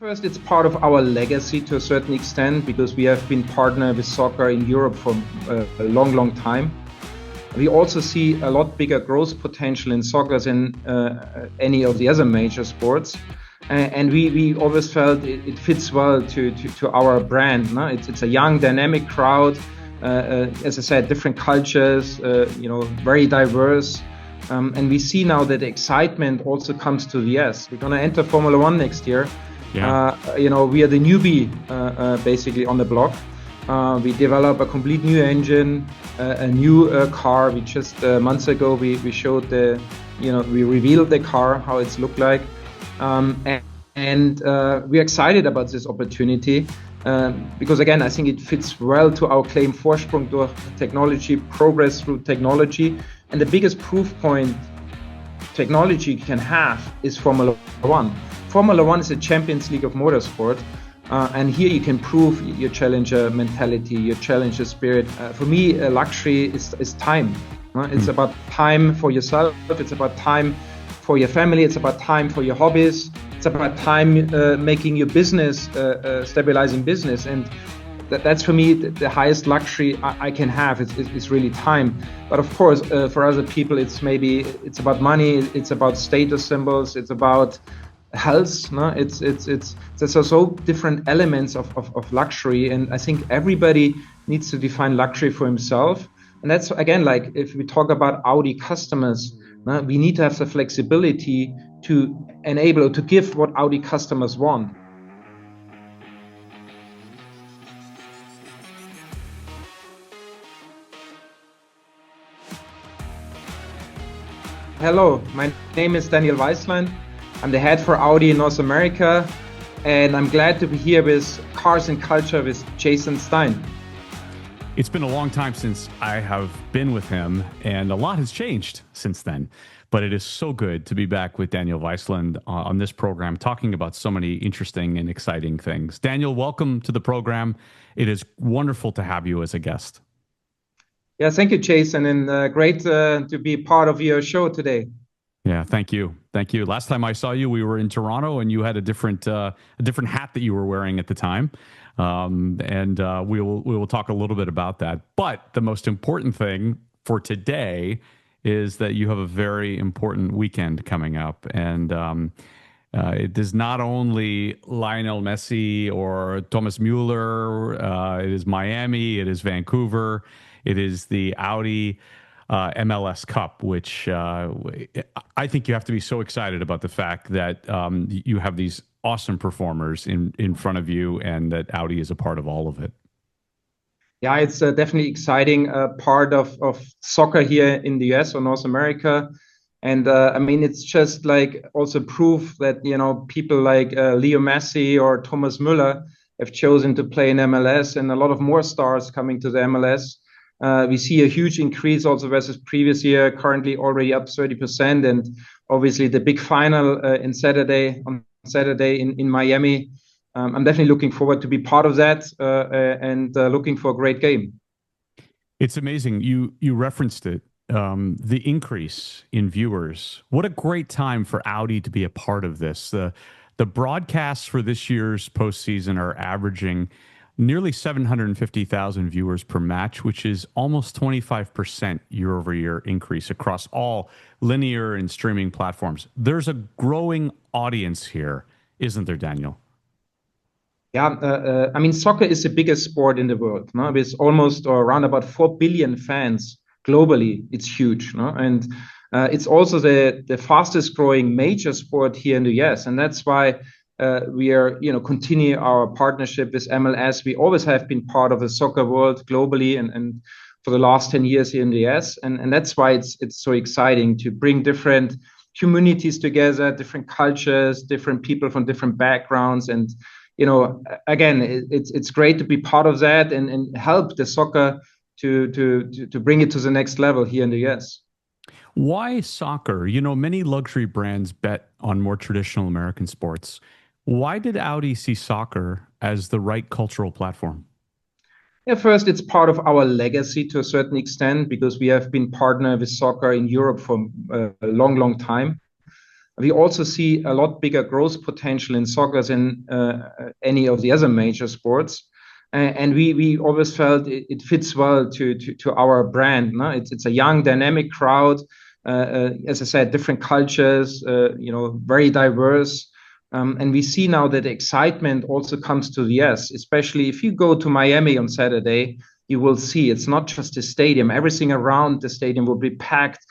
First, it's part of our legacy to a certain extent because we have been partner with soccer in Europe for a long, long time. We also see a lot bigger growth potential in soccer than any of the other major sports. And we always felt it fits well to our brand. No? It's a young, dynamic crowd. As I said, different cultures, very diverse. And we see now that the excitement also comes to the US. We're going to enter Formula One next year. Yeah. We are the newbie basically on the block. We develop a complete new engine, a new car. We just months ago we showed we revealed the car, how it's looked like, and we're excited about this opportunity because again I think it fits well to our claim Vorsprung durch technology, progress through technology, and the biggest proof point technology can have is Formula One. Formula One is a Champions League of motorsport. And here you can prove your challenger mentality, your challenger spirit. For me, luxury is time. It's about time for yourself. It's about time for your family. It's about time for your hobbies. It's about time making your business, stabilizing business. And that's for me the highest luxury I can have. It's really time. But of course, for other people, it's about money. It's about status symbols. It's about health. No, there's so different elements of luxury, and I think everybody needs to define luxury for himself. And that's again, like if we talk about Audi customers, we need to have the flexibility to enable or to give what Audi customers want. Hello, my name is Daniel Weissland. I'm the head for Audi in North America, and I'm glad to be here with Cars and Culture with Jason Stein. It's been a long time since I have been with him, and a lot has changed since then. But it is so good to be back with Daniel Weissland on this program, talking about so many interesting and exciting things. Daniel, welcome to the program. It is wonderful to have you as a guest. Yeah, thank you, Jason, and great to be part of your show today. Yeah, thank you. Thank you. Last time I saw you, we were in Toronto, and you had a different hat that you were wearing at the time. We will talk a little bit about that. But the most important thing for today is that you have a very important weekend coming up. And it is not only Lionel Messi or Thomas Mueller. It is Miami. It is Vancouver. It is the Audi MLS Cup, which I think you have to be so excited about the fact that you have these awesome performers in front of you and that Audi is a part of all of it. Yeah, it's definitely exciting part of soccer here in the US or North America. And I mean, it's just like also proof that, people like Leo Messi or Thomas Müller have chosen to play in MLS, and a lot of more stars coming to the MLS. We see a huge increase also versus previous year, currently already up 30%. And obviously the big final on Saturday in Miami. I'm definitely looking forward to be part of that and looking for a great game. It's amazing. You referenced it, the increase in viewers. What a great time for Audi to be a part of this. The broadcasts for this year's postseason are averaging nearly 750,000 viewers per match, which is almost 25% year-over-year increase across all linear and streaming platforms. There's a growing audience here, isn't there, Daniel? Yeah, I mean, soccer is the biggest sport in the world. No? With almost around about 4 billion fans globally, it's huge. No? And it's also the fastest growing major sport here in the US. And that's why we are, continue our partnership with MLS. We always have been part of the soccer world globally and for the last 10 years here in the US. And that's why it's so exciting to bring different communities together, different cultures, different people from different backgrounds. And, again, it's great to be part of that and help the soccer to bring it to the next level here in the US. Why soccer? Many luxury brands bet on more traditional American sports. Why did Audi see soccer as the right cultural platform? Yeah, first, it's part of our legacy to a certain extent because we have been partner with soccer in Europe for a long, long time. We also see a lot bigger growth potential in soccer than any of the other major sports. And we always felt it fits well to our brand. No? It's a young, dynamic crowd. As I said, different cultures, very diverse. And we see now that the excitement also comes to the US, especially if you go to Miami on Saturday, you will see it's not just the stadium. Everything around the stadium will be packed.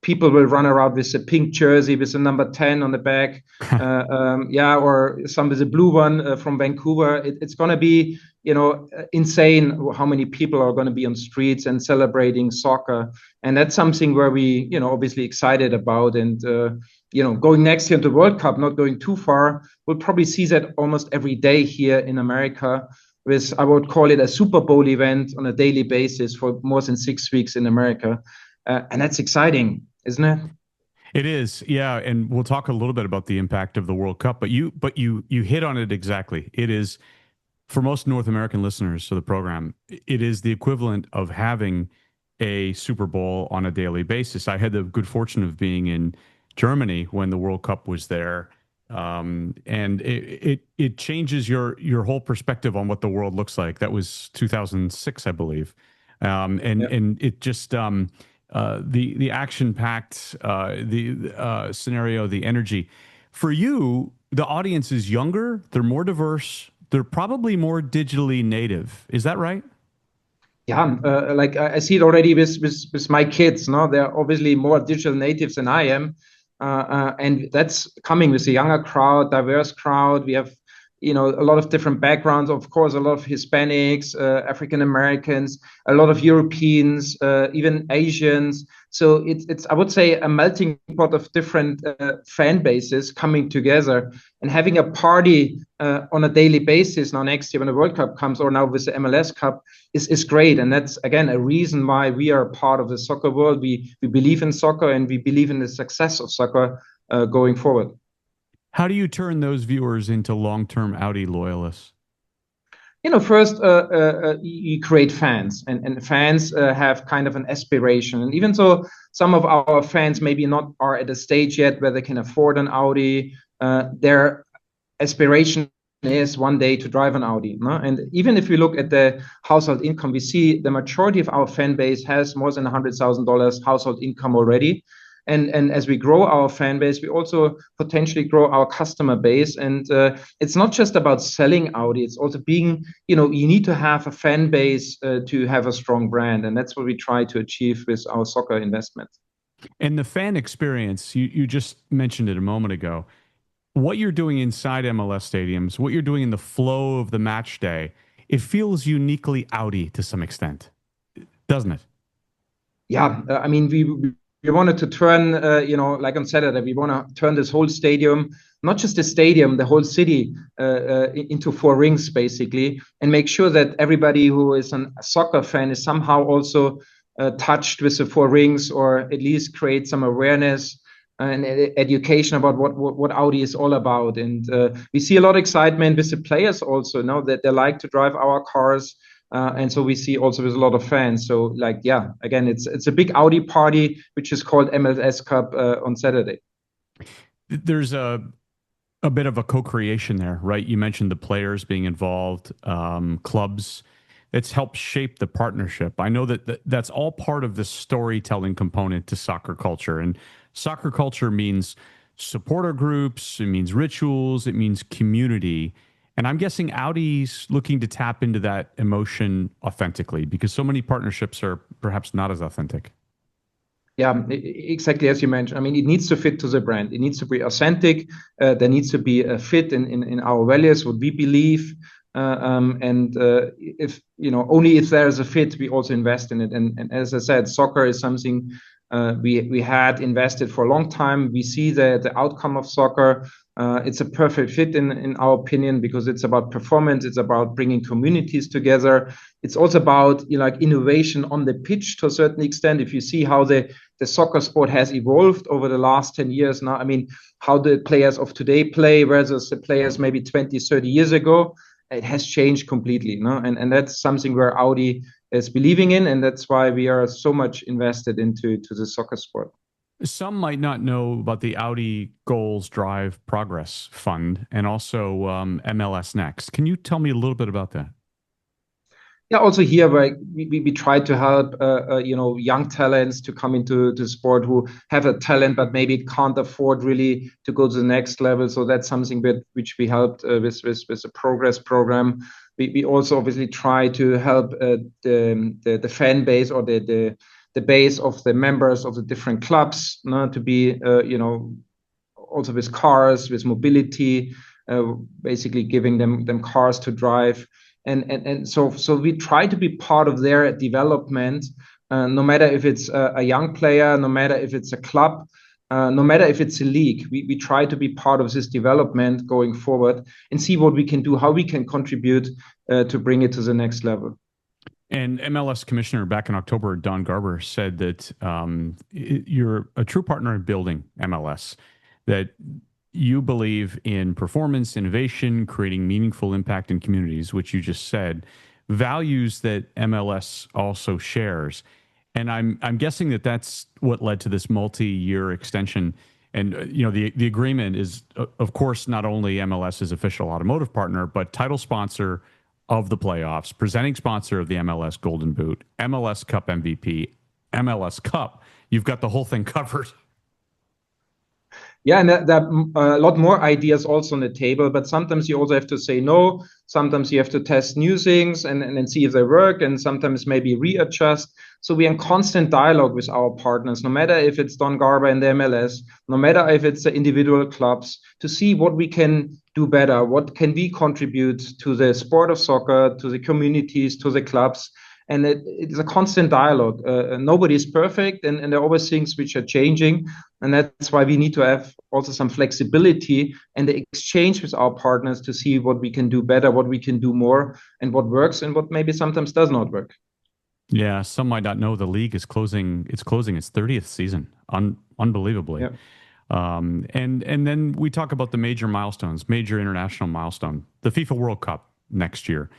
People will run around with a pink jersey with a number 10 on the back. Or some with a blue one from Vancouver. It's going to be, insane how many people are going to be on streets and celebrating soccer. And that's something where we, obviously excited about. And, going next year to the World Cup, not going too far, we'll probably see that almost every day here in America with, I would call it a Super Bowl event on a daily basis for more than 6 weeks in America. And that's exciting, isn't it? It is, yeah, and we'll talk a little bit about the impact of the World Cup. But you hit on it exactly. It is, for most North American listeners to the program, it is the equivalent of having a Super Bowl on a daily basis. I had the good fortune of being in Germany when the World Cup was there, and it changes your whole perspective on what the world looks like. That was 2006, I believe, and it just the action packed scenario, the energy. For you, the audience is younger, they're more diverse, they're probably more digitally native. Is that right? Yeah, like I see it already with my kids. No, they're obviously more digital natives than I am, and that's coming with a younger crowd, diverse crowd. We have, a lot of different backgrounds. Of course, a lot of Hispanics, African Americans, a lot of Europeans, even Asians. So it's I would say a melting pot of different fan bases coming together and having a party on a daily basis. Now next year when the World Cup comes, or now with the MLS Cup, is great. And that's again a reason why we are part of the soccer world. We believe in soccer and we believe in the success of soccer going forward. How do you turn those viewers into long-term Audi loyalists? First, you create fans, and fans have kind of an aspiration. And even though some of our fans maybe not are at a stage yet where they can afford an Audi, their aspiration is one day to drive an Audi. No? And even if we look at the household income, we see the majority of our fan base has more than $100,000 household income already. And as we grow our fan base, we also potentially grow our customer base. And it's not just about selling Audi. It's also being, you need to have a fan base to have a strong brand. And that's what we try to achieve with our soccer investment. And the fan experience, you just mentioned it a moment ago. What you're doing inside MLS stadiums, what you're doing in the flow of the match day, it feels uniquely Audi to some extent, doesn't it? Yeah, I mean, we wanted to turn, like on Saturday, we want to turn this whole stadium, not just the stadium, the whole city into four rings, basically, and make sure that everybody who is a soccer fan is somehow also touched with the four rings, or at least create some awareness and education about what Audi is all about. And we see a lot of excitement with the players also, now that they like to drive our cars. And so we see also with a lot of fans. So again, it's a big Audi party, which is called MLS Cup on Saturday. There's a bit of a co-creation there, right? You mentioned the players being involved, clubs. It's helped shape the partnership. I know that's all part of the storytelling component to soccer culture. And soccer culture means supporter groups, it means rituals, it means community. And I'm guessing Audi's looking to tap into that emotion authentically, because so many partnerships are perhaps not as authentic. Yeah, exactly as you mentioned. I mean, it needs to fit to the brand. It needs to be authentic. There needs to be a fit in our values, what we believe. If only if there is a fit, we also invest in it. And as I said, soccer is something we had invested for a long time. We see the outcome of soccer. It's a perfect fit in our opinion, because it's about performance. It's about bringing communities together. It's also about innovation on the pitch to a certain extent. If you see how the soccer sport has evolved over the last 10 years now, I mean, how the players of today play versus the players maybe 20, 30 years ago, it has changed completely. No? And that's something where Audi is believing in, and that's why we are so much invested into the soccer sport. Some might not know about the Audi Goals Drive Progress Fund and also MLS Next. Can you tell me a little bit about that? Yeah, also here, like we try to help young talents to come into the sport who have a talent but maybe can't afford really to go to the next level. So that's something which we helped with a progress program. We also obviously try to help the fan base or the base of the members of the different clubs, to be also with cars, with mobility, basically giving them cars to drive. And so we try to be part of their development, no matter if it's a young player, no matter if it's a club, no matter if it's a league. We try to be part of this development going forward and see what we can do, how we can contribute to bring it to the next level. And MLS commissioner back in October, Don Garber, said that you're a true partner in building MLS, that you believe in performance, innovation, creating meaningful impact in communities, which you just said, values that MLS also shares. And I'm guessing that that's what led to this multi-year extension. And the agreement is, of course, not only MLS's official automotive partner, but title sponsor of the playoffs, presenting sponsor of the MLS Golden Boot, MLS Cup MVP, MLS Cup. You've got the whole thing covered. Yeah, and there are a lot more ideas also on the table, but sometimes you also have to say no. Sometimes you have to test new things and see if they work, and sometimes maybe readjust. So we're in constant dialogue with our partners, no matter if it's Don Garber and the MLS, no matter if it's the individual clubs, to see what we can do better, what can we contribute to the sport of soccer, to the communities, to the clubs. And it's a constant dialogue. Nobody is perfect, and there are always things which are changing. And that's why we need to have also some flexibility and the exchange with our partners to see what we can do better, what we can do more, and what works and what maybe sometimes does not work. Yeah, some might not know the league is closing. It's closing its 30th season, unbelievably. Yeah. And then we talk about the major milestones, major international milestone, the FIFA World Cup next year.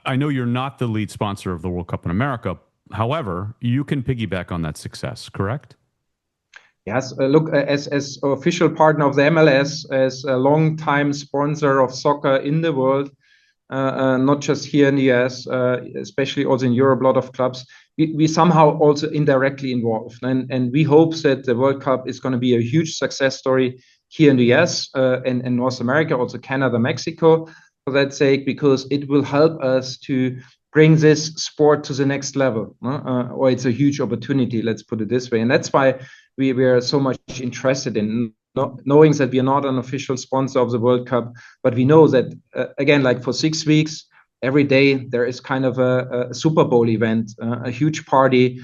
I know you're not the lead sponsor of the World Cup in America. However, you can piggyback on that success, correct? Yes, look, as official partner of the MLS, as a long-time sponsor of soccer in the world, not just here in the US, especially also in Europe, a lot of clubs, we somehow also indirectly involved. And we hope that the World Cup is going to be a huge success story here in the US and North America, also Canada, Mexico, for that sake, because it will help us to bring this sport to the next level. Or it's a huge opportunity, let's put it this way. And that's why we are so much interested in knowing that we are not an official sponsor of the World Cup, but we know that, again, like for 6 weeks, every day there is kind of a Super Bowl event, a huge party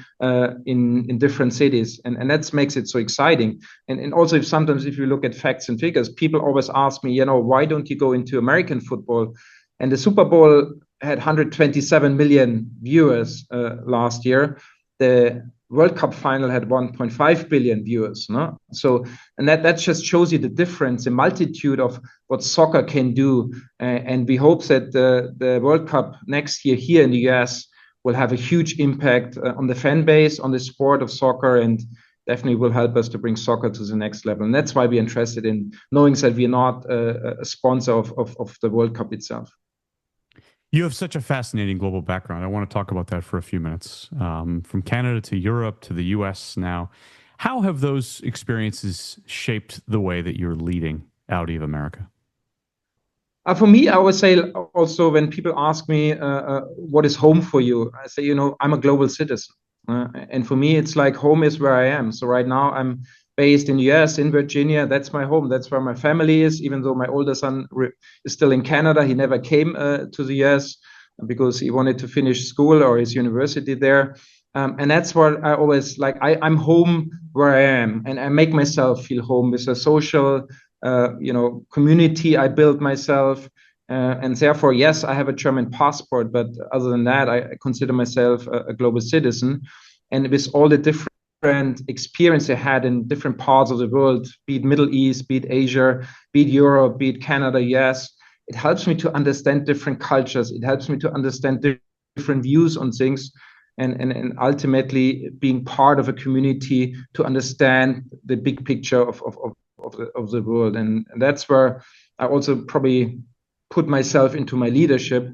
in different cities. And that makes it so exciting. And also, if you look at facts and figures, people always ask me, why don't you go into American football? And the Super Bowl had 127 million viewers last year. The World Cup final had 1.5 billion viewers. No? So, and that just shows you the difference, the multitude of what soccer can do. And we hope that the World Cup next year here in the US will have a huge impact on the fan base, on the sport of soccer, and definitely will help us to bring soccer to the next level. And that's why we're interested in knowing that we're not a sponsor of the World Cup itself. You have such a fascinating global background. I want to talk about that for a few minutes. From Canada to Europe to the US now. How have those experiences shaped the way that you're leading Audi of America? For me, I always say also when people ask me, what is home for you? I say, I'm a global citizen. And for me, it's like home is where I am. So right now I'm based in the US, in Virginia. That's my home. That's where my family is, even though my older son is still in Canada. He never came to the US because he wanted to finish school or his university there. And that's what I always like. I'm home where I am, and I make myself feel home with a social, community I built myself. And therefore, yes, I have a German passport, but other than that, I consider myself a global citizen. And with all the different experience I had in different parts of the world, be it Middle East, be it Asia, be it Europe, be it Canada, yes, it helps me to understand different cultures. It helps me to understand different views on things. and ultimately being part of a community to understand the big picture of the world. And that's where I also probably put myself into my leadership,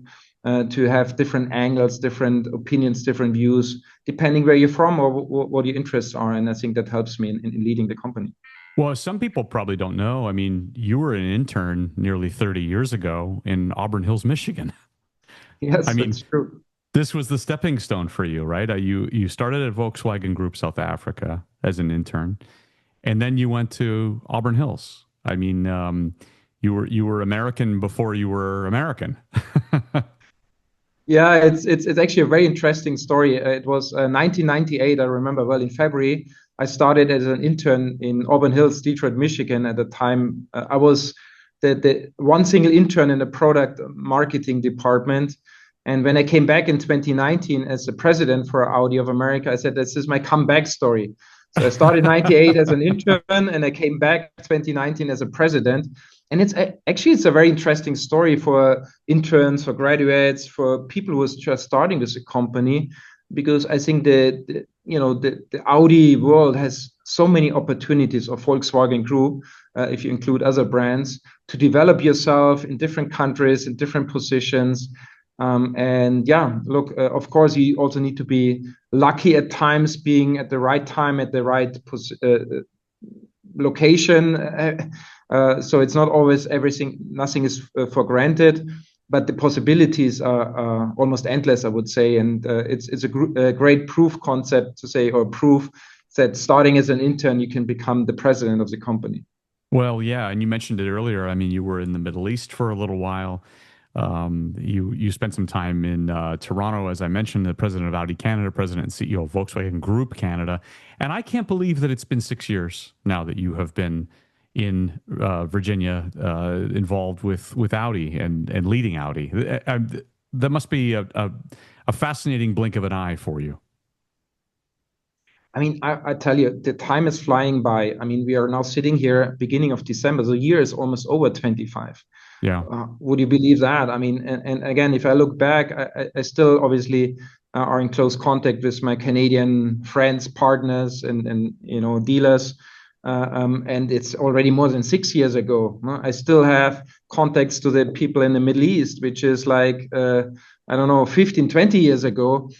to have different angles, different opinions, different views, depending where you're from or what your interests are. And I think that helps me in leading the company. Well, some people probably don't know. I mean, you were an intern nearly 30 years ago in Auburn Hills, Michigan. I Yes, mean, that's true. this was the stepping stone for you, right? You started at Volkswagen Group South Africa as an intern, and then you went to Auburn Hills. I mean, you were American before you were American. Yeah, it's actually a very interesting story. It was 1998. I remember well. In February, I started as an intern in Auburn Hills, Detroit, Michigan. At the time, I was the one single intern in the product marketing department. And when I came back in 2019 as the president for Audi of America, I said, this is my comeback story. So I started 98 as an intern, and I came back 2019 as a president. And it's a very interesting story for interns, for graduates, for people who are just starting with a company, because I think the Audi world has so many opportunities, of Volkswagen Group, if you include other brands, to develop yourself in different countries, in different positions. And yeah, look, of course, you also need to be lucky at times, being at the right time at the right location. So it's not always nothing is for granted, but the possibilities are almost endless, I would say. And it's a great proof concept to say, or proof that starting as an intern, you can become the president of the company. Well, yeah, and you mentioned it earlier. I mean, you were in the Middle East for a little while. You spent some time in Toronto, as I mentioned, the president of Audi Canada, president and CEO of Volkswagen Group Canada. And I can't believe that it's been 6 years now that you have been in Virginia, involved with Audi and leading Audi. That must be a fascinating blink of an eye for you. I mean, I tell you, the time is flying by. I mean, we are now sitting here beginning of December. The year is almost over 25. Yeah. Would you believe that? I mean, and again, if I look back, I still obviously are in close contact with my Canadian friends, partners, and dealers. And it's already more than 6 years ago. I still have contacts to the people in the Middle East, which is like, I don't know, 15, 20 years ago.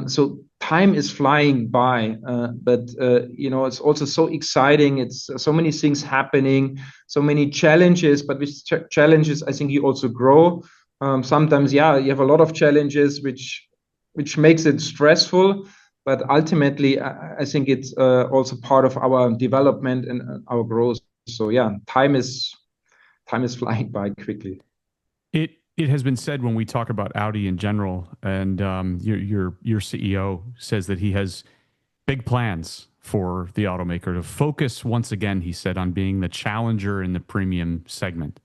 So time is flying by, but it's also so exciting. It's so many things happening, so many challenges. But with challenges, I think you also grow. Sometimes, yeah, you have a lot of challenges, which makes it stressful. But ultimately, I think it's also part of our development and our growth. So yeah, time is flying by quickly. It has been said when we talk about Audi in general, and your CEO says that he has big plans for the automaker to focus once again, he said, on being the challenger in the premium segment,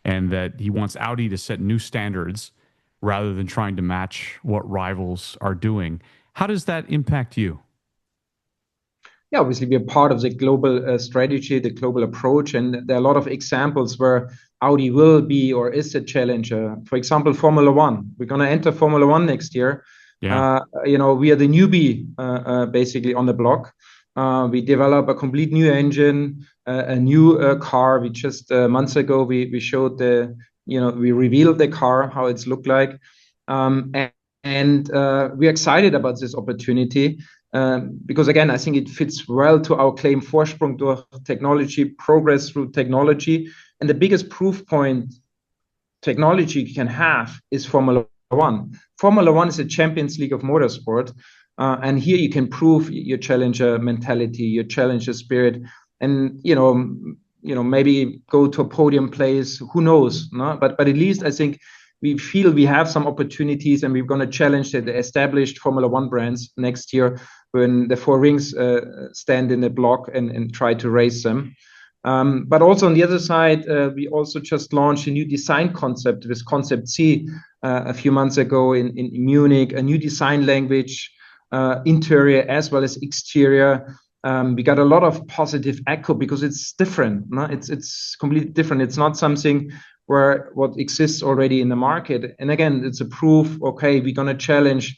and that he wants Audi to set new standards rather than trying to match what rivals are doing. How does that impact you? Yeah, obviously we're part of the global strategy, the global approach, and there are a lot of examples where Audi will be or is a challenger. For example, Formula One. We're going to enter Formula One next year. Yeah. We are the newbie basically on the block. We develop a complete new engine, a new car. We just months ago we showed we revealed the car, how it's looked like, and we're excited about this opportunity. Because again, I think it fits well to our claim Vorsprung durch technology, progress through technology. And the biggest proof point technology can have is Formula One. Formula One is a Champions League of motorsport. And here you can prove your challenger mentality, your challenger spirit, and maybe go to a podium place. Who knows? No? But at least I think we feel we have some opportunities, and we're going to challenge the established Formula One brands next year when the four rings stand in the block and try to race them. But also on the other side, we also just launched a new design concept with Concept C a few months ago in Munich, a new design language, interior as well as exterior. We got a lot of positive echo because it's different. No? It's completely different. It's not something where what exists already in the market. And again, it's a proof, okay, we're going to challenge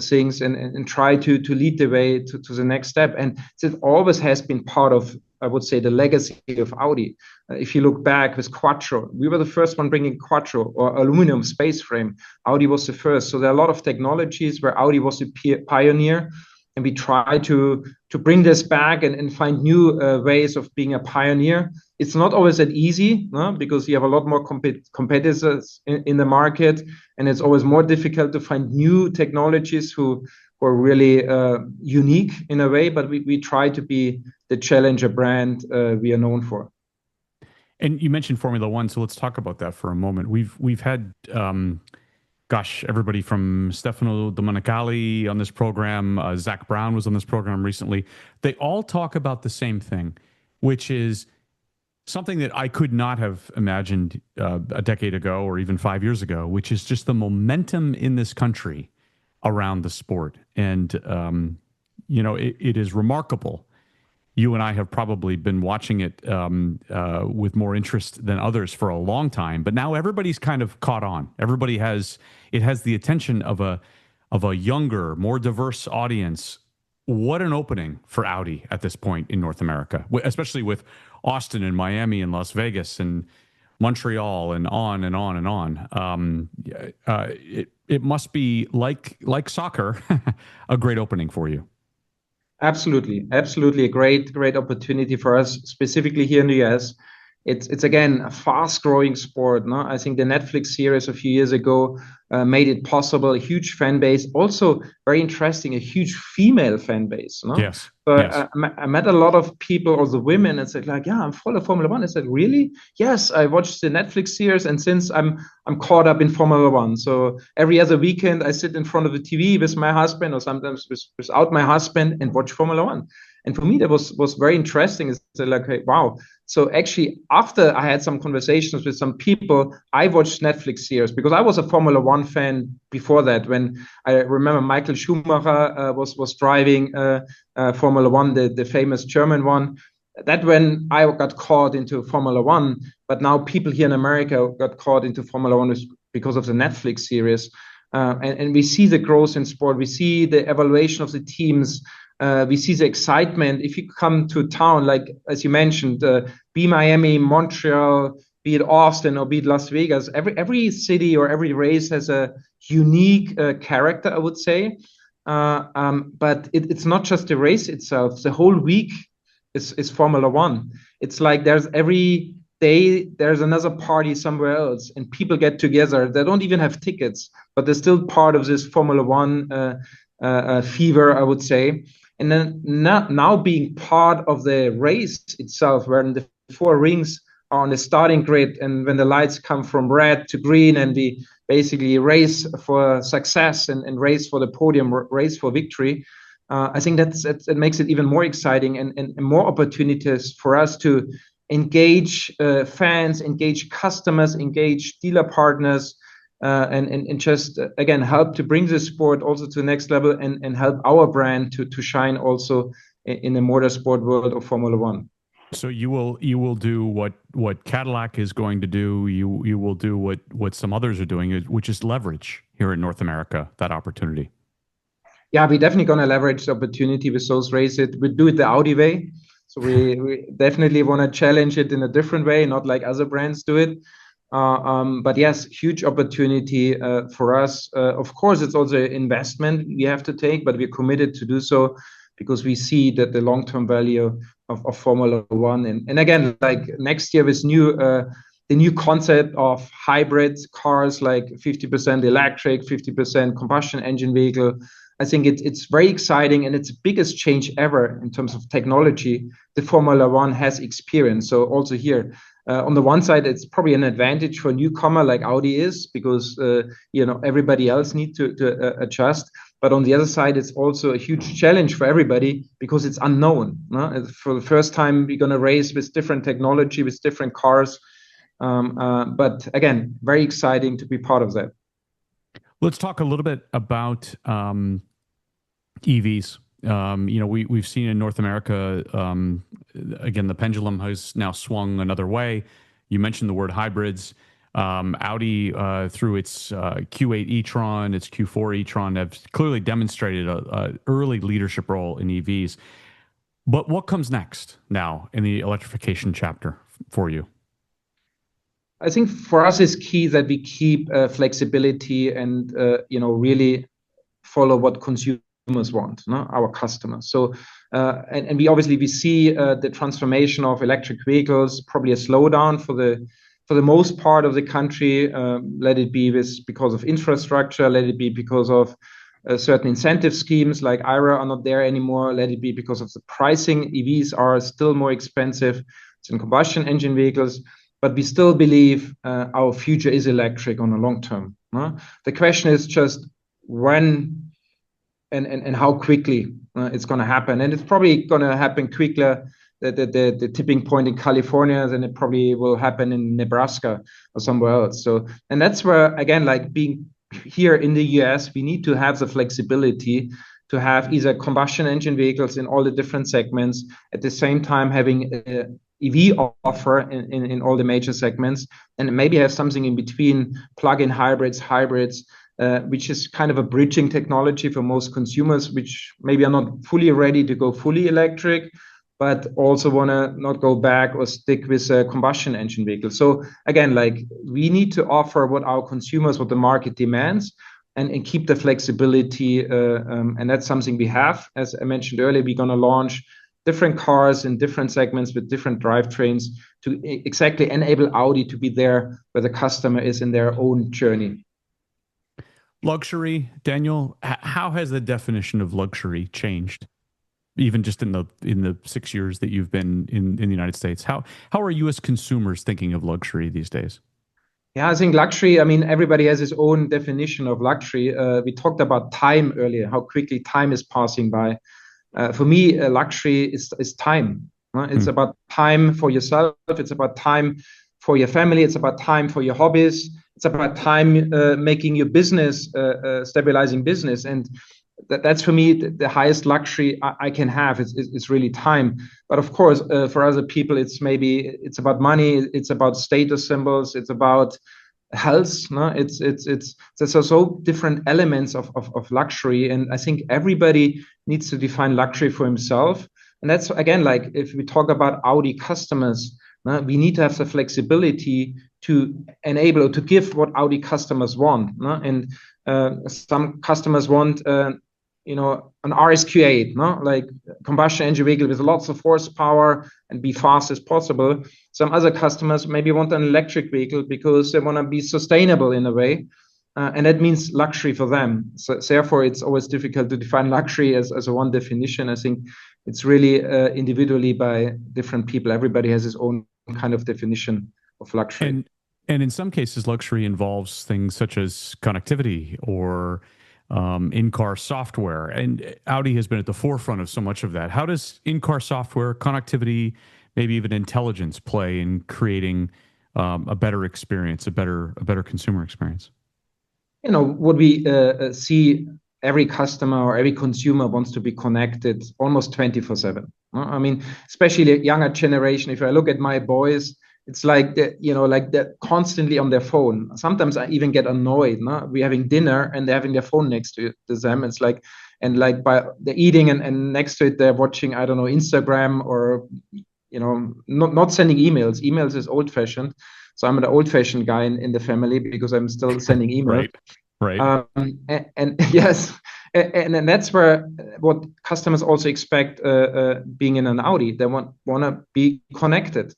things and try to lead the way to the next step. And it always has been part of, I would say, the legacy of Audi. If you look back with Quattro, we were the first one bringing Quattro or aluminum space frame. Audi was the first. So there are a lot of technologies where Audi was a pioneer, and we try to bring this back and find new ways of being a pioneer. It's not always that easy, no? Because you have a lot more competitors in the market, and it's always more difficult to find new technologies who are really unique in a way. But we try to be the challenger brand we are known for. And you mentioned Formula One, so let's talk about that for a moment. We've had everybody from Stefano Domenicali on this program, Zach Brown was on this program recently. They all talk about the same thing, which is something that I could not have imagined a decade ago or even 5 years ago, which is just the momentum in this country around the sport. And, it is remarkable. You and I have probably been watching it with more interest than others for a long time, but now everybody's kind of caught on. It has the attention of a younger, more diverse audience. What an opening for Audi at this point in North America, especially with Austin and Miami and Las Vegas and Montreal and on and on and on. It must be like soccer, a great opening for you. Absolutely a great opportunity for us, specifically here in the US. It's again a fast growing sport. No, I think the Netflix series a few years ago made it possible. A huge fan base, also very interesting. A huge female fan base. No? Yes. So yes. I met a lot of people, also women, and said like, "Yeah, I'm full of Formula One." I said, "Really? Yes, I watched the Netflix series, and since I'm caught up in Formula One. So every other weekend, I sit in front of the TV with my husband, or sometimes without my husband, and watch Formula One." And for me, that was very interesting. It's like, hey, wow. So actually, after I had some conversations with some people, I watched Netflix series because I was a Formula One fan before that. When I remember Michael Schumacher was driving Formula One, the famous German one. That when I got caught into Formula One, but now people here in America got caught into Formula One because of the Netflix series. And we see the growth in sport. We see the evaluation of the teams. We see the excitement. If you come to a town, like, as you mentioned, be Miami, Montreal, be it Austin or be it Las Vegas, every city or every race has a unique character, I would say. But it's not just the race itself. The whole week is Formula One. It's like there's every day there's another party somewhere else, and people get together. They don't even have tickets, but they're still part of this Formula One fever, I would say. And then now being part of the race itself, where the four rings are on the starting grid, and when the lights come from red to green, and we basically race for success and race for the podium, race for victory, I think that makes it even more exciting and more opportunities for us to engage fans, engage customers, engage dealer partners, and just again help to bring the sport also to the next level and help our brand to shine also in the motorsport world of Formula One. So you will do what Cadillac is going to do. You will do what some others are doing, which is leverage here in North America that opportunity. Yeah, we're definitely going to leverage the opportunity with those races. We do it the Audi way. So we definitely want to challenge it in a different way, not like other brands do it. But yes, huge opportunity for us. Of course, it's also an investment we have to take, but we're committed to do so because we see that the long-term value of Formula One. And again, like next year with the new concept of hybrid cars, like 50% electric, 50% combustion engine vehicle. I think it's very exciting, and it's the biggest change ever in terms of technology the Formula One has experienced. So also here, on the one side, it's probably an advantage for a newcomer like Audi is, because everybody else needs to adjust. But on the other side, it's also a huge challenge for everybody because it's unknown. No? For the first time, we're going to race with different technology, with different cars. But again, very exciting to be part of that. Let's talk a little bit about EVs. We've seen in North America, again, the pendulum has now swung another way. You mentioned the word hybrids. Audi, through its Q8 e-tron, its Q4 e-tron, have clearly demonstrated a early leadership role in EVs. But what comes next now in the electrification chapter for you? I think for us it's key that we keep flexibility and really follow what consumers want, no? Our customers. So and we obviously we see the transformation of electric vehicles, probably a slowdown for the most part of the country. Let it be because of infrastructure, let it be because of certain incentive schemes like IRA are not there anymore, let it be because of the pricing. EVs are still more expensive than combustion engine vehicles, but we still believe our future is electric on a long term. No? The question is just when and how quickly it's going to happen. And it's probably going to happen quicker, the tipping point in California, than it probably will happen in Nebraska or somewhere else. So, and that's where, again, like being here in the US, we need to have the flexibility to have either combustion engine vehicles in all the different segments, at the same time having an EV offer in all the major segments, and maybe have something in between, plug-in hybrids, which is kind of a bridging technology for most consumers, which maybe are not fully ready to go fully electric, but also want to not go back or stick with a combustion engine vehicle. So again, like we need to offer what our consumers, what the market demands, and keep the flexibility. And that's something we have. As I mentioned earlier, we're going to launch different cars in different segments with different drivetrains to exactly enable Audi to be there where the customer is in their own journey. Luxury, Daniel, how has the definition of luxury changed? Even just in the 6 years that you've been in the United States, how are you as consumers thinking of luxury these days? Yeah, I think luxury, I mean, everybody has his own definition of luxury. We talked about time earlier, how quickly time is passing by. For me, luxury is time. It's about time for yourself. It's about time for your family. It's about time for your hobbies. It's about time making your business, stabilizing business. And that's for me the highest luxury I can have. It's really time. But of course, for other people, it's about money. It's about status symbols. It's about health. No? There's so different elements of luxury, and I think everybody needs to define luxury for himself. And that's again, like if we talk about Audi customers, we need to have the flexibility to enable or to give what Audi customers want. And some customers want an RSQ8, like combustion engine vehicle with lots of horsepower and be fast as possible. Some other customers maybe want an electric vehicle because they want to be sustainable in a way. And that means luxury for them. So therefore, it's always difficult to define luxury as a one definition. I think it's really individually by different people. Everybody has his own kind of definition of luxury. And in some cases, luxury involves things such as connectivity or in-car software. And Audi has been at the forefront of so much of that. How does in-car software, connectivity, maybe even intelligence play in creating a better experience, a better consumer experience? What we see, every customer or every consumer wants to be connected almost 24/7. I mean, especially the younger generation. If I look at my boys, it's like they're constantly on their phone. Sometimes I even get annoyed. We're having dinner and they're having their phone next to them. It's like, and like they're eating and next to it they're watching, I don't know, Instagram or not sending emails. Emails is old fashioned. So I'm an old-fashioned guy in the family because I'm still sending emails. Right. And yes, and that's where what customers also expect being in an Audi. They want to be connected,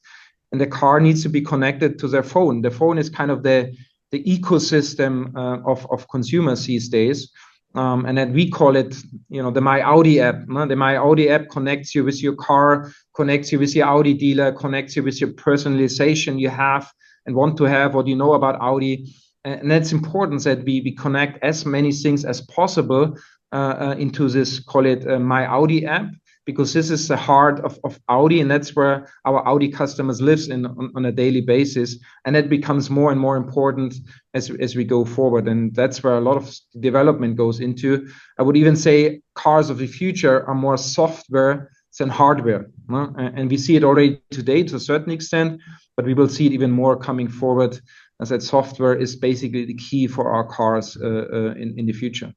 and the car needs to be connected to their phone. The phone is kind of the ecosystem of consumers these days. And then we call it, the My Audi app. The My Audi app connects you with your car, connects you with your Audi dealer, connects you with your personalization you have and want to have, what you know about Audi. And that's important that we connect as many things as possible into this, call it My Audi app, because this is the heart of Audi, and that's where our Audi customers lives on a daily basis. And that becomes more and more important as we go forward. And that's where a lot of development goes into. I would even say cars of the future are more software than hardware. And we see it already today to a certain extent, but we will see it even more coming forward as that software is basically the key for our cars in the future.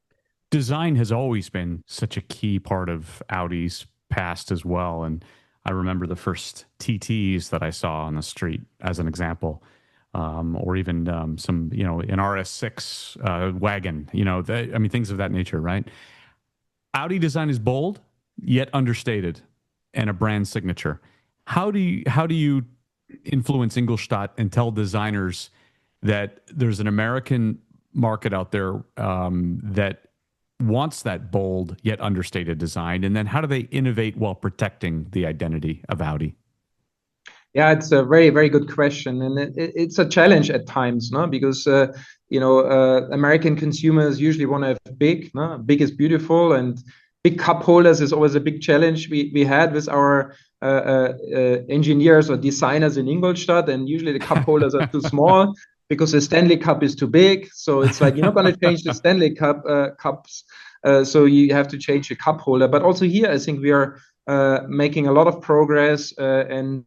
Design has always been such a key part of Audi's past as well. And I remember the first TTs that I saw on the street, as an example, or even some, an RS6 wagon, things of that nature, right? Audi design is bold, yet understated, and a brand signature. How do you influence Ingolstadt and tell designers that there's an American market out there that wants that bold yet understated design, and then how do they innovate while protecting the identity of Audi? Yeah, it's a very, very good question, and it's a challenge at times, no? Because American consumers usually want to have big, no? Big is beautiful, and big cup holders is always a big challenge we had with our engineers or designers in Ingolstadt, and usually the cup holders are too small because the Stanley Cup is too big. So it's like you're not going to change the Stanley Cup cups, so you have to change the cup holder. But also here, I think we are making a lot of progress and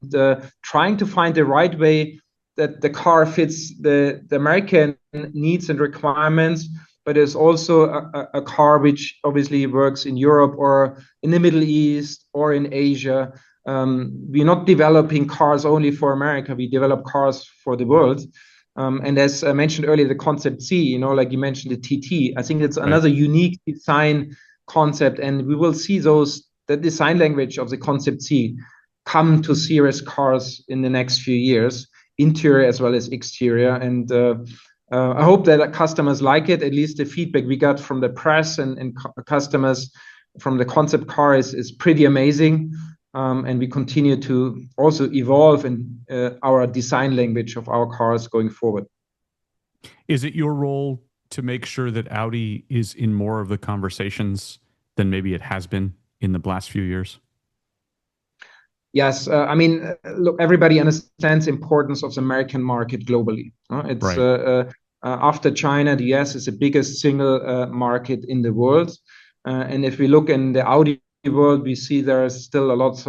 trying to find the right way that the car fits the American needs and requirements, but it's also a car which obviously works in Europe or in the Middle East or in Asia. We're not developing cars only for America. We develop cars for the world. And as I mentioned earlier, the concept C, like you mentioned, the TT, I think it's another unique design concept. And we will see the design language of the concept C come to serious cars in the next few years, interior as well as exterior. And I hope that customers like it. At least the feedback we got from the press and customers from the concept car is pretty amazing. And we continue to also evolve in our design language of our cars going forward. Is it your role to make sure that Audi is in more of the conversations than maybe it has been in the last few years? Yes. Look, everybody understands the importance of the American market globally. It's right. After China, the US is the biggest single market in the world. And if we look in the Audi world, we see there are still lots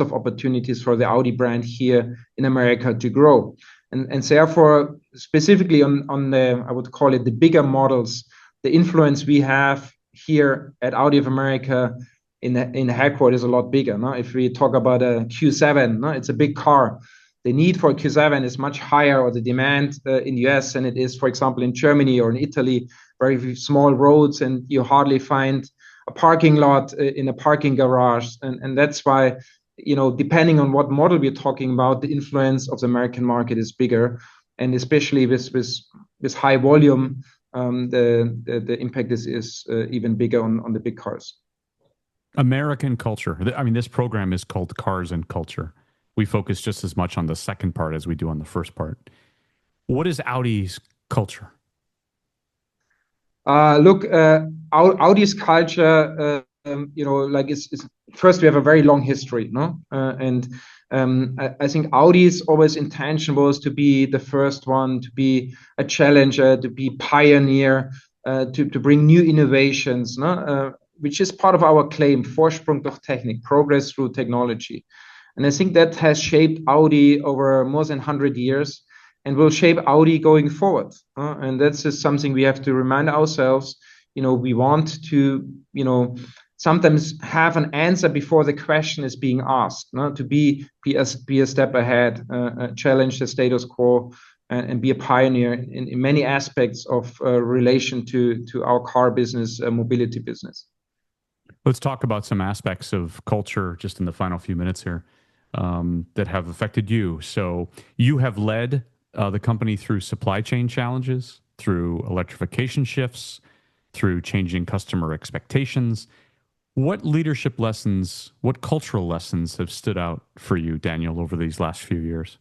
of opportunities for the Audi brand here in America to grow. And therefore, specifically on the, I would call it the bigger models, the influence we have here at Audi of America in the headquarters is a lot bigger. No? If we talk about a Q7, no? It's a big car. The need for a Q7 is much higher, or the demand in the US than it is, for example, in Germany or in Italy, very small roads, and you hardly find a parking lot in a parking garage. And that's why, depending on what model we're talking about, the influence of the American market is bigger. And especially with high volume, the impact is even bigger on the big cars. American culture. I mean, this program is called Cars and Culture. We focus just as much on the second part as we do on the first part. What is Audi's culture? Look, Audi's culture, first we have a very long history, no? I think Audi's always intention was to be the first one, to be a challenger, to be pioneer, to bring new innovations, no? Which is part of our claim, Vorsprung durch Technik, progress through technology. And I think that has shaped Audi over more than 100 years and will shape Audi going forward. And that's just something we have to remind ourselves. We want to, sometimes have an answer before the question is being asked, no? To be a step ahead, challenge the status quo, and be a pioneer in many aspects of relation to our car business, mobility business. Let's talk about some aspects of culture just in the final few minutes here that have affected you. So you have led the company through supply chain challenges, through electrification shifts, through changing customer expectations. What leadership lessons, what cultural lessons have stood out for you, Daniel, over these last few years?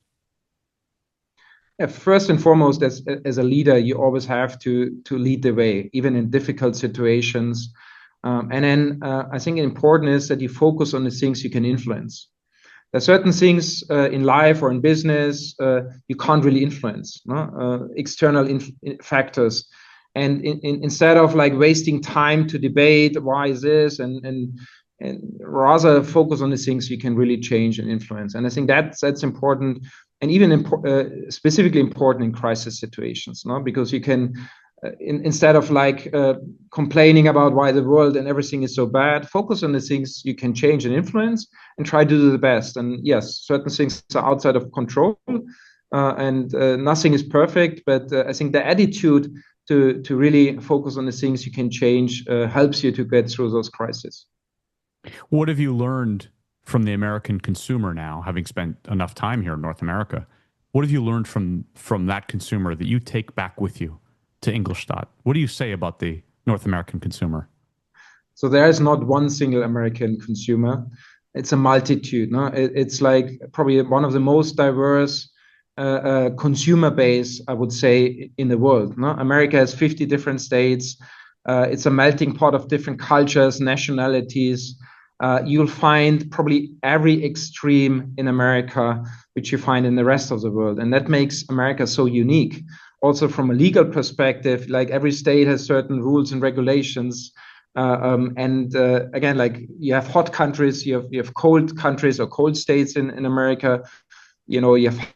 Yeah, first and foremost, as a leader, you always have to lead the way, even in difficult situations. And then I think important is that you focus on the things you can influence. There are certain things in life or in business you can't really influence, no? External factors. And instead of like wasting time to debate why is this and and rather focus on the things you can really change and influence. And I think that's important, and even specifically important in crisis situations, no? Because you can, instead of like complaining about why the world and everything is so bad, focus on the things you can change and influence, and try to do the best. And yes, certain things are outside of control, and nothing is perfect. But I think the attitude to really focus on the things you can change helps you to get through those crises. What have you learned from the American consumer now, having spent enough time here in North America? What have you learned from that consumer that you take back with you to Ingolstadt? What do you say about the North American consumer? So there is not one single American consumer. It's a multitude. No? It's like probably one of the most diverse consumer base, I would say, in the world. No? America has 50 different states. It's a melting pot of different cultures, nationalities. You'll find probably every extreme in America, which you find in the rest of the world. And that makes America so unique. Also, from a legal perspective, like every state has certain rules and regulations. Again, like you have hot countries, you have cold countries or cold states in America. You know, you have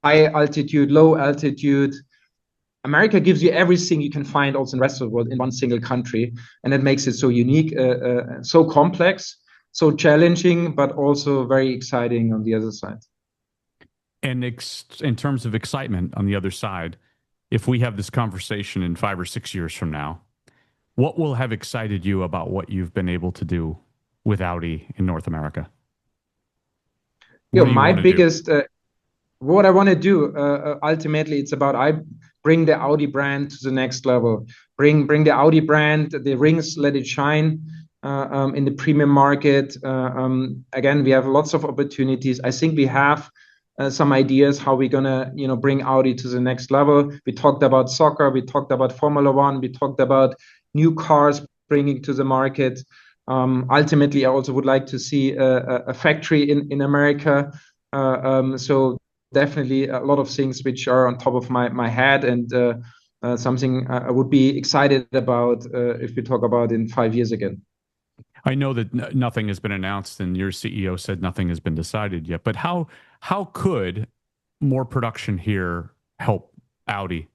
high altitude, low altitude. America gives you everything you can find also in the rest of the world in one single country. And it makes it so unique, so complex, so challenging, but also very exciting on the other side. And in terms of excitement on the other side, if we have this conversation in 5 or 6 years from now, what will have excited you about what you've been able to do with Audi in North America? You know, my biggest, what I want to do, ultimately, it's about I bring the Audi brand to the next level. Bring the Audi brand, the rings, let it shine in the premium market. Again, we have lots of opportunities. I think we have some ideas how we're gonna, bring Audi to the next level. We talked about soccer, we talked about Formula One, we talked about new cars bringing to the market. Ultimately, I also would like to see a factory in America. So definitely a lot of things which are on top of my head, and something I would be excited about if we talk about in 5 years again. I know that nothing has been announced, and your CEO said nothing has been decided yet. But how could more production here help Audi?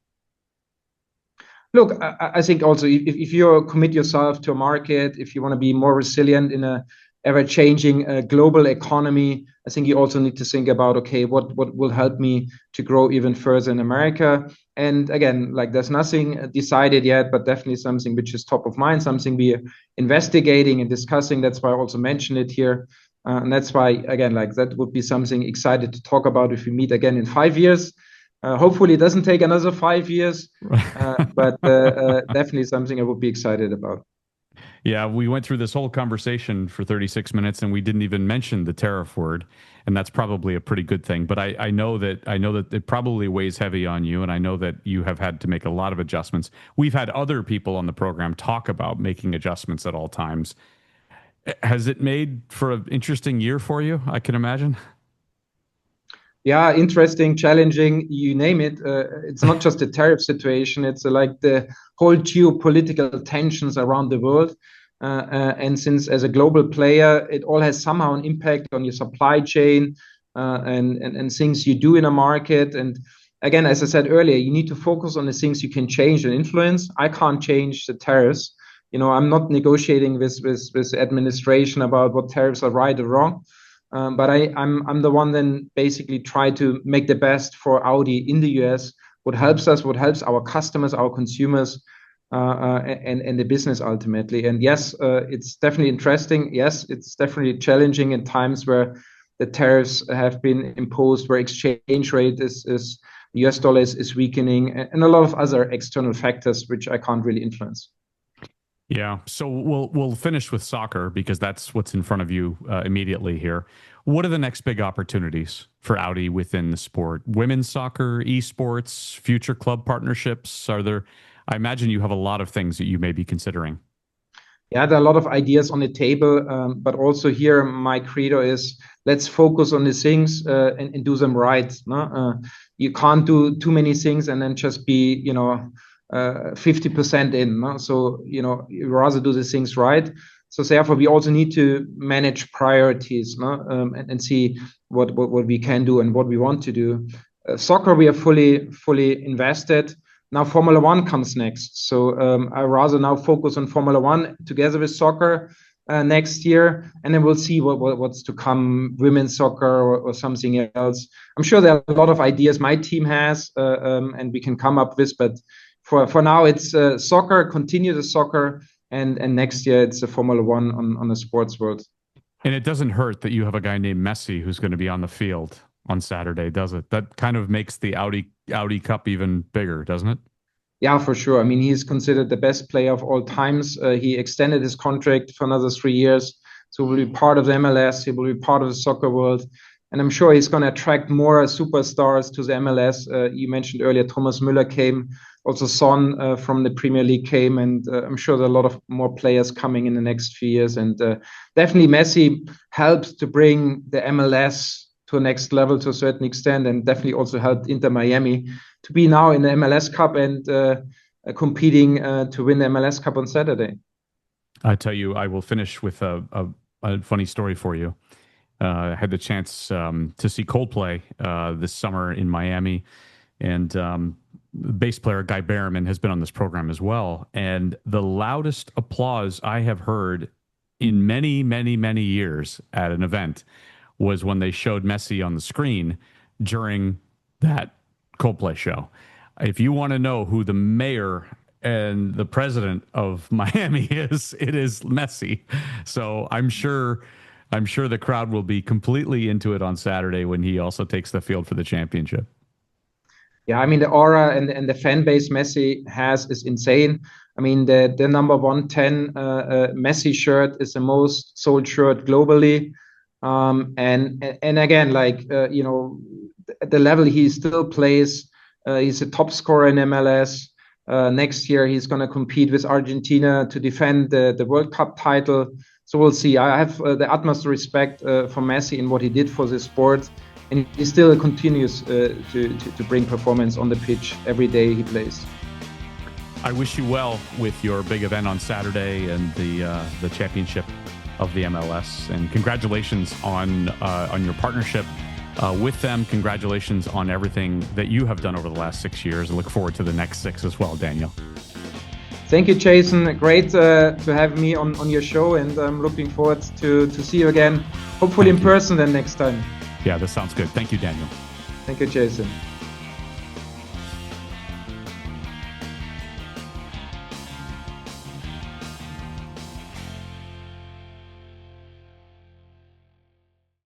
Look, I think also if you commit yourself to a market, if you want to be more resilient in a ever-changing global economy, I think you also need to think about, okay, what will help me to grow even further in America? And again, like there's nothing decided yet, but definitely something which is top of mind, something we are investigating and discussing. That's why I also mentioned it here. And that's why, again, like that would be something excited to talk about if we meet again in 5 years. Hopefully it doesn't take another 5 years, but definitely something I would be excited about. Yeah, we went through this whole conversation for 36 minutes and we didn't even mention the tariff word, and that's probably a pretty good thing. But I know that it probably weighs heavy on you, and I know that you have had to make a lot of adjustments. We've had other people on the program talk about making adjustments at all times. Has it made for an interesting year for you? I can imagine. Yeah, interesting, challenging, you name it. It's not just a tariff situation. It's like the whole geopolitical tensions around the world. And since as a global player, it all has somehow an impact on your supply chain and things you do in a market. And again, as I said earlier, you need to focus on the things you can change and influence. I can't change the tariffs. I'm not negotiating with administration about what tariffs are right or wrong. But I'm the one then basically try to make the best for Audi in the US, what helps us, what helps our customers, our consumers, and the business ultimately. And yes, it's definitely interesting. Yes, it's definitely challenging in times where the tariffs have been imposed, where exchange rate is US dollar is weakening, and a lot of other external factors which I can't really influence. Yeah, so we'll finish with soccer because that's what's in front of you immediately here. What are the next big opportunities for Audi within the sport? Women's soccer, esports, future club partnerships? Are there? I imagine you have a lot of things that you may be considering. Yeah, there are a lot of ideas on the table, but also here my credo is let's focus on the things and do them right. No? You can't do too many things and then just be 50% in. No? So you rather do the things right. So therefore, we also need to manage priorities, no? And see what we can do and what we want to do. Soccer, we are fully invested. Now Formula One comes next. So I rather now focus on Formula One together with soccer next year, and then we'll see what's to come, women's soccer or something else. I'm sure there are a lot of ideas my team has, and we can come up with, but for now it's soccer, continue the soccer, and next year it's a Formula One on the sports world. And it doesn't hurt that you have a guy named Messi who's going to be on the field on Saturday, does it? That kind of makes the Audi Cup even bigger, doesn't it? Yeah, for sure. I mean, he's considered the best player of all times. He extended his contract for another 3 years. So he will be part of the MLS. He will be part of the soccer world. And I'm sure he's going to attract more superstars to the MLS. You mentioned earlier, Thomas Müller came. Also, Son from the Premier League came. And I'm sure there are a lot of more players coming in the next few years. And definitely Messi helps to bring the MLS to a next level to a certain extent, and definitely also helped Inter Miami to be now in the MLS Cup and competing to win the MLS Cup on Saturday. I tell you, I will finish with a funny story for you. I had the chance to see Coldplay this summer in Miami, and bass player Guy Berriman has been on this program as well. And the loudest applause I have heard in many, many, many years at an event was when they showed Messi on the screen during that Coldplay show. If you want to know who the mayor and the president of Miami is, it is Messi. So I'm sure the crowd will be completely into it on Saturday when he also takes the field for the championship. Yeah, I mean, the aura and the fan base Messi has is insane. I mean, the number 110 Messi shirt is the most sold shirt globally. And again, like, you know, at the level he still plays, he's a top scorer in MLS. Next year, he's going to compete with Argentina to defend the World Cup title. So we'll see. I have the utmost respect for Messi and what he did for the sport. And he still continues to bring performance on the pitch every day he plays. I wish you well with your big event on Saturday and the championship of the MLS, and congratulations on your partnership with them. Congratulations on everything that you have done over the last 6 years. I look forward to the next 6 as well, Daniel. Thank you, Jason. Great to have me on your show, and I'm looking forward to see you again, hopefully in person then next time. Yeah, that sounds good. Thank you, Daniel. Thank you, Jason.